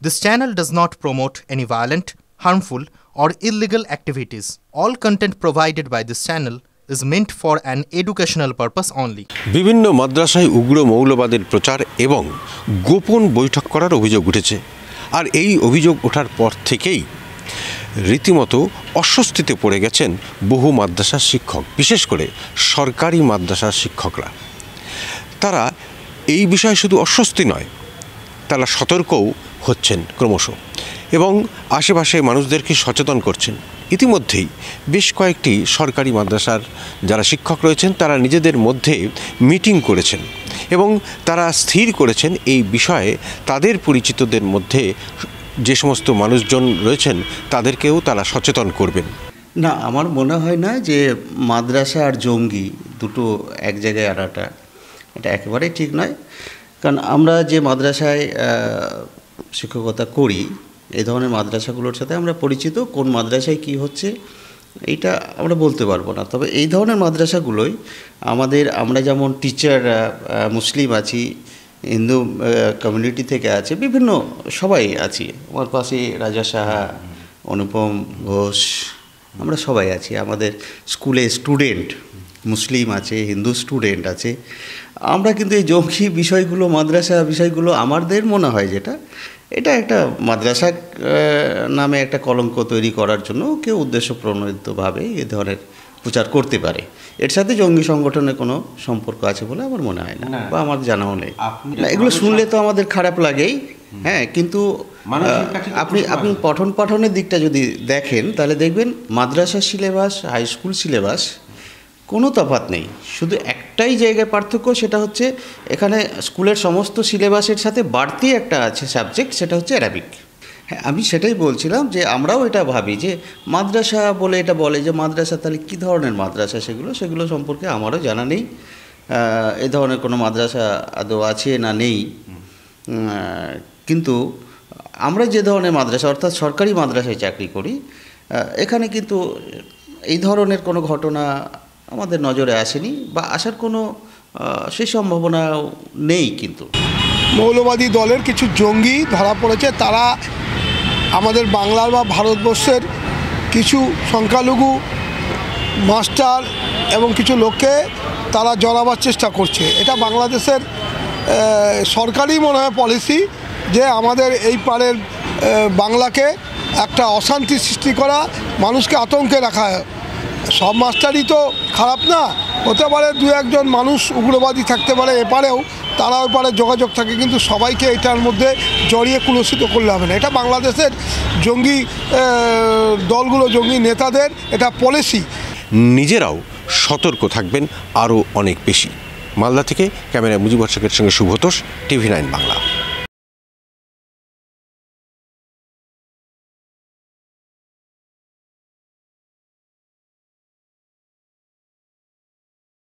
This channel does not promote any violent, harmful, or illegal activities. All content provided by this channel is meant for an educational purpose only. বিভিন্ন মাদ্রাসায় উগ্র মৌলবাদের প্রচার এবং গোপন বৈঠক করার অভিযোগ উঠেছে। আর এই অভিযোগ ওঠার পর থেকেই রীতিমতো অস্বস্তিতে পড়ে গেছেন বহু মাদ্রাসার শিক্ষক, বিশেষ করে সরকারি মাদ্রাসার শিক্ষকরা। তারা এই বিষয়ে শুধু অস্বস্তি নয়, তারা সতর্কও হচ্ছেন ক্রমশ এবং আশেপাশে মানুষদেরকে সচেতন করছেন। ইতিমধ্যেই বেশ কয়েকটি সরকারি মাদ্রাসার যারা শিক্ষক রয়েছেন তারা নিজেদের মধ্যে মিটিং করেছেন এবং তারা স্থির করেছেন এই বিষয়ে তাদের পরিচিতদের মধ্যে যে সমস্ত মানুষজন রয়েছেন তাদেরকেও তারা সচেতন করবেন। না, আমার মনে হয় না যে মাদ্রাসা আর জঙ্গি দুটো এক জায়গায় আনাটা এটা একেবারেই ঠিক নয়। কারণ আমরা যে মাদ্রাসায় শিক্ষকতা করি, এই ধরনের মাদ্রাসাগুলোর সাথে আমরা পরিচিত। কোন মাদ্রাসায় কি হচ্ছে এইটা আমরা বলতে পারবো না। তবে এই ধরনের মাদ্রাসাগুলোই আমরা যেমন টিচার মুসলিম আছি, হিন্দু কমিউনিটি থেকে আছে, বিভিন্ন সবাই আছি। আমার পাশে রাজা সাহা, অনুপম ঘোষ, আমরা সবাই আছি। আমাদের স্কুলে স্টুডেন্ট মুসলিম আছে, হিন্দু স্টুডেন্ট আছে। আমরা কিন্তু এই জঙ্গি বিষয়গুলো, মাদ্রাসা বিষয়গুলো আমাদের মনে হয় এটা একটা মাদ্রাসা নামে একটা কলঙ্ক তৈরি করার জন্য কেউ উদ্দেশ্য প্রণোদিতভাবে এ ধরনের প্রচার করতে পারে। এর সাথে জঙ্গি সংগঠনের কোনো সম্পর্ক আছে বলে আমার মনে হয় না, বা আমার জানাও নেই। না, এগুলো শুনলে তো আমাদের খারাপ লাগেই, হ্যাঁ, কিন্তু আপনি পঠনের দিকটা যদি দেখেন তাহলে দেখবেন মাদ্রাসা সিলেবাস, হাই স্কুল সিলেবাস কোনো তফাৎ নেই। শুধু একটাই জায়গায় পার্থক্য, সেটা হচ্ছে এখানে স্কুলের সমস্ত সিলেবাসের সাথে বাড়তি একটা আছে সাবজেক্ট, সেটা হচ্ছে অ্যারাবিক। হ্যাঁ, আমি সেটাই বলছিলাম যে আমরাও এটা ভাবি যে মাদ্রাসা বলে এটা বলে যে মাদ্রাসা, তাহলে কী ধরনের মাদ্রাসা সেগুলো সম্পর্কে আমারও জানা নেই। এ ধরনের কোনো মাদ্রাসা আদৌ আছে না নেই। কিন্তু আমরা যে ধরনের মাদ্রাসা, অর্থাৎ সরকারি মাদ্রাসায় চাকরি করি, এখানে কিন্তু এই ধরনের কোনো ঘটনা আমাদের নজরে আসেনি বা আসার কোনো সেই সম্ভাবনা নেই। কিন্তু মৌলবাদী দলের কিছু জঙ্গি ধরা পড়েছে। তারা আমাদের বাংলার বা ভারতবর্ষের কিছু সংখ্যালঘু মাস্টার এবং কিছু লোককে তারা জড়াবার চেষ্টা করছে। এটা বাংলাদেশের সরকারি মনে হয় পলিসি যে আমাদের এই পারের বাংলাকে একটা অশান্তি সৃষ্টি করা, মানুষকে আতঙ্কে রাখা। সব মাস্টারই তো খারাপ না, হতে পারে দু একজন মানুষ উগ্রবাদী থাকতে পারে এপারেও, তারা ওই পারে যোগাযোগ থাকে, কিন্তু সবাইকে এটার মধ্যে জড়িয়ে কুলসিত করলে হবে না। এটা বাংলাদেশের জঙ্গি দলগুলো, জঙ্গি নেতাদের এটা পলিসি। নিজেরাও সতর্ক থাকবেন আরও অনেক বেশি। মালদা থেকে ক্যামেরায় মুজিবুর রহমানের সঙ্গে শুভতোষ, TV9 বাংলা।